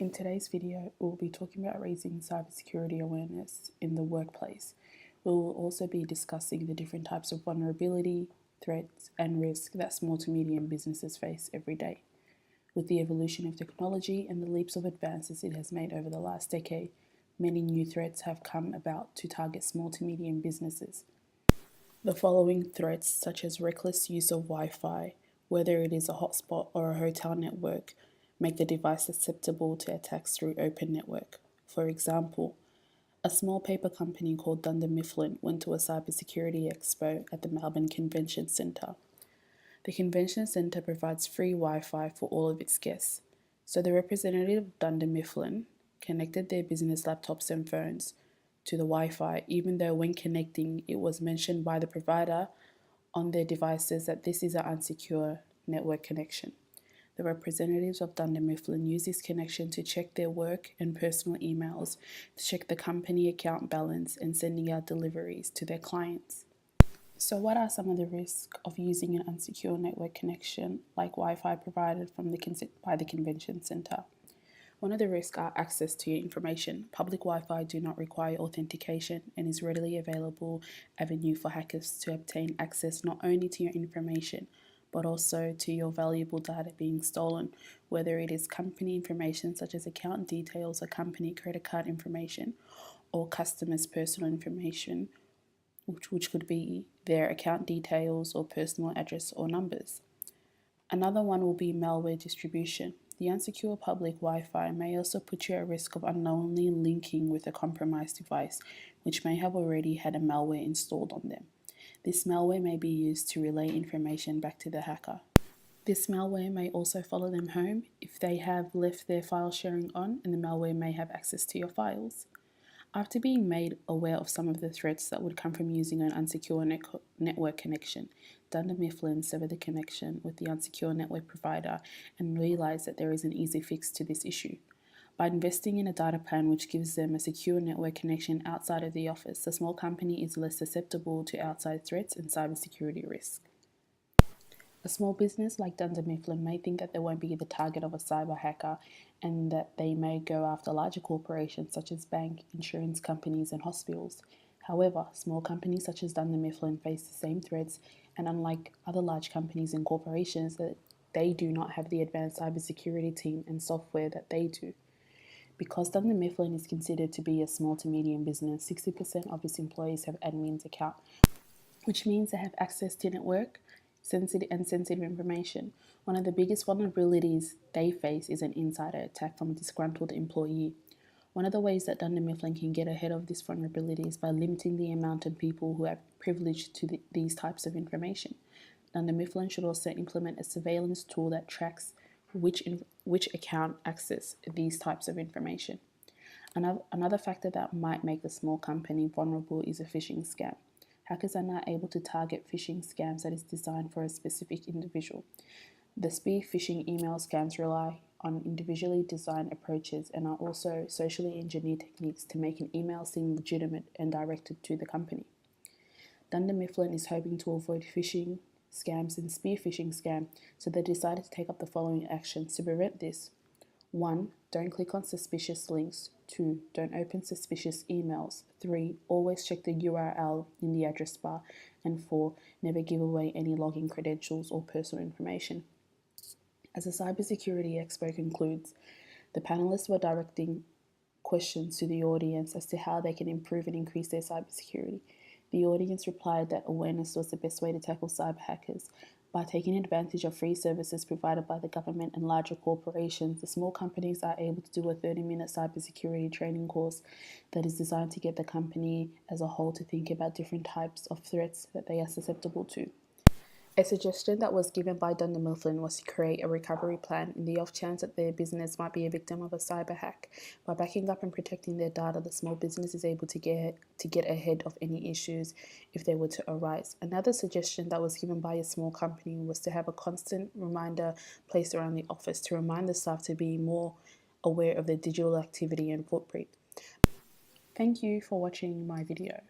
In today's video, we'll be talking about raising cybersecurity awareness in the workplace. We will also be discussing the different types of vulnerability, threats, and risk that small to medium businesses face every day. With the evolution of technology and the leaps of advances it has made over the last decade, many new threats have come about to target small to medium businesses. The following threats, such as reckless use of Wi-Fi, whether it is a hotspot or a hotel network, make the device susceptible to attacks through open network. For example, a small paper company called Dunder Mifflin went to a cybersecurity expo at the Melbourne Convention Centre. The convention centre provides free Wi-Fi for all of its guests, so the representative of Dunder Mifflin connected their business laptops and phones to the Wi-Fi, even though when connecting it was mentioned by the provider on their devices that this is an unsecure network connection. The representatives of Dunder Mifflin use this connection to check their work and personal emails, to check the company account balance, and sending out deliveries to their clients. So what are some of the risks of using an unsecure network connection like Wi-Fi provided by the convention centre? One of the risks are access to your information. Public Wi-Fi do not require authentication and is readily available avenue for hackers to obtain access not only to your information, but also to your valuable data being stolen, whether it is company information such as account details or company credit card information, or customers' personal information, which could be their account details or personal address or numbers. Another one will be malware distribution. The unsecure public Wi-Fi may also put you at risk of unknowingly linking with a compromised device, which may have already had a malware installed on them. This malware may be used to relay information back to the hacker. This malware may also follow them home if they have left their file sharing on, and the malware may have access to your files. After being made aware of some of the threats that would come from using an unsecure network connection, Dunder Mifflin severed the connection with the unsecure network provider and realized that there is an easy fix to this issue. By investing in a data plan which gives them a secure network connection outside of the office, the small company is less susceptible to outside threats and cybersecurity risks. A small business like Dunder Mifflin may think that they won't be the target of a cyber hacker and that they may go after larger corporations such as bank, insurance companies and hospitals. However, small companies such as Dunder Mifflin face the same threats, and unlike other large companies and corporations, that they do not have the advanced cybersecurity team and software that they do. Because Dunder Mifflin is considered to be a small to medium business, 60% of its employees have admin's account, which means they have access to network, sensitive information. One of the biggest vulnerabilities they face is an insider attack from a disgruntled employee. One of the ways that Dunder Mifflin can get ahead of this vulnerability is by limiting the amount of people who have privilege to these types of information. Dunder Mifflin should also implement a surveillance tool that tracks which account access these types of information. Another factor that might make the small company vulnerable is a phishing scam. Hackers are now able to target phishing scams that is designed for a specific individual. The spear phishing email scams rely on individually designed approaches and are also socially engineered techniques to make an email seem legitimate and directed to the company. Dunder Mifflin is hoping to avoid phishing scams and spear phishing scam, so they decided to take up the following actions to prevent this. 1. Don't click on suspicious links. 2. Don't open suspicious emails. 3. Always check the URL in the address bar. And 4. Never give away any login credentials or personal information. As the cybersecurity expo concludes, the panelists were directing questions to the audience as to how they can improve and increase their cybersecurity. The audience replied that awareness was the best way to tackle cyber hackers. By taking advantage of free services provided by the government and larger corporations, the small companies are able to do a 30-minute cybersecurity training course that is designed to get the company as a whole to think about different types of threats that they are susceptible to. A suggestion that was given by Dunder Mifflin was to create a recovery plan in the off chance that their business might be a victim of a cyber hack. By backing up and protecting their data, the small business is able to get ahead of any issues if they were to arise. Another suggestion that was given by a small company was to have a constant reminder placed around the office to remind the staff to be more aware of their digital activity and footprint. Thank you for watching my video.